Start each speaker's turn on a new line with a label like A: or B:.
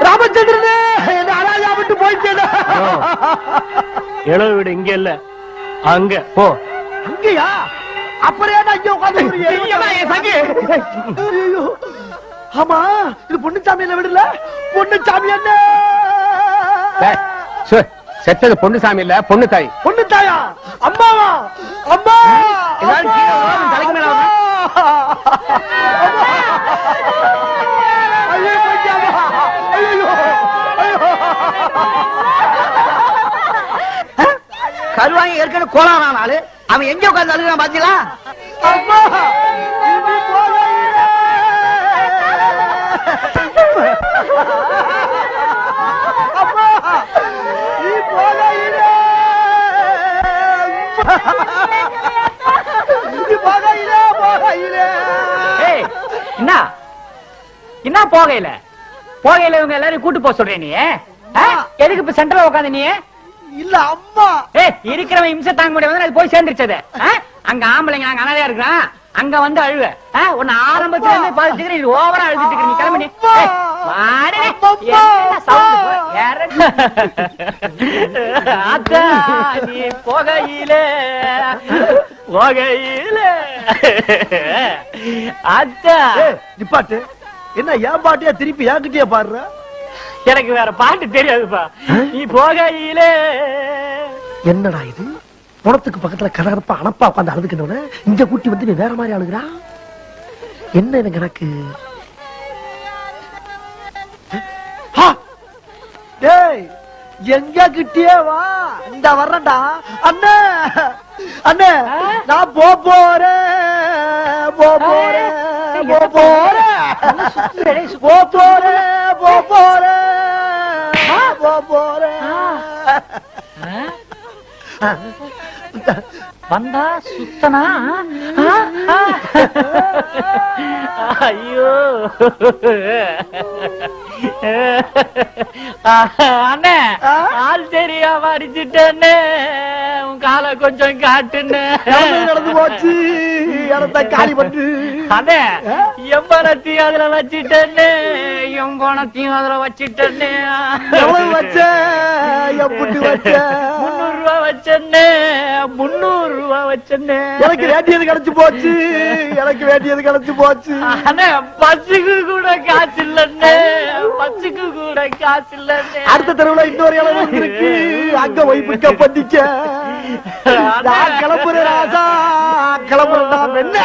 A: ராமச்சந்திரனே என்ன அராஜா விட்டு போயிட்டேன்.
B: இளவு வீடு இங்க இல்ல, அங்க போ.
A: அங்கயா? அப்புறம் ஏன் அங்க உட்கார்ந்து? ஆமா, இது பொன்னுச்சாமி என்ன விடல. பொன்னுச்சாமி என்ன
C: செத்தது பொன்னுசாமி இல்ல, பொண்ணு தாய்.
A: பொண்ணு தாயா? அம்மாவா? அம்மா
C: தலைக்கு மேல
A: கருவாங்க ஏற்கனவே கோலான ஆளு அவன் எங்க உட்கார்ந்து அழுகிறான் பாத்தீங்களா? அம்மா
D: என்ன போகையில போகையில இவங்க எல்லாரும் கூட்டு போக சொல்றேன். நீ எதுக்கு இப்ப சென்டர்ல உட்காந்து? நீ
A: இல்ல அம்மா
D: இருக்கிறவன் இம்சை தாங்க முடியாது, அது போய் சேர்ந்துருச்சது. அங்க ஆம்பளைங்க நாங்க அனாதையா இருக்கிறோம், அங்க வந்து அழுவ உன்ன ஆரம்பத்துல இருந்து பாத்துட்டு நீ ஓவரா அழுதுட்டு இருக்க. நீ கிளம்பி நீ போகையில போகையில அத்தா
A: நிப்பாட்டு. என்ன ஏன் பாட்டியா திருப்பி ஏன்கிட்டயே பாடுற?
D: எனக்கு வேற பாட்டு தெரியாதுப்பா. நீ போகையில
A: என்னடா இது? புணத்துக்கு பக்கத்துல கரகரப்பா அனப்பா உட்காந்து அழுதுக்கிட்டவன இங்க கூட்டி வந்து நீ வேற மாதிரி அழுகுறா. என்ன எனக்கு எனக்கு எங்க கிட்டே வா. இந்த வர்றேன்டா அண்ணே. அண்ணே நான் போறேன் போறேன் போறேன்
D: வந்தா சுத்தனா? ஐயோ அண்ணே, ஆள் தெரியாம அடிச்சுட்டேன்னு உன் காலை கொஞ்சம் காட்டுன்னு
A: நடந்து போச்சு. இடத்த காலி பண்ணு.
D: அண்ணே, எம்பனத்தையும் அதுல வச்சுட்டேன்னு எம்பனத்தையும் அதுல வச்சுட்டேன்னு.
A: எவ்வளவு வச்ச? எப்படி வச்ச?
D: 300 ரூபா வச்சேன்னு. 300 ரூபா வச்சேன்னு.
A: எனக்கு வேண்டியது கிடைச்சு போச்சு. எனக்கு வேண்டியது கிடைச்சு போச்சு.
D: அண்ணே, பஸ்ஸுக்கு கூட காசு இல்லன்னு. பஸ்ஸுக்கு கூட காசு இல்லன்னு.
A: அடுத்த தெருவுல இன்னொரு இடம் இருக்கு, அங்க போய் பிக்கப் பண்ணிக்க. கிளம்புறேன் ராஜா, கிளம்புறேன். என்ன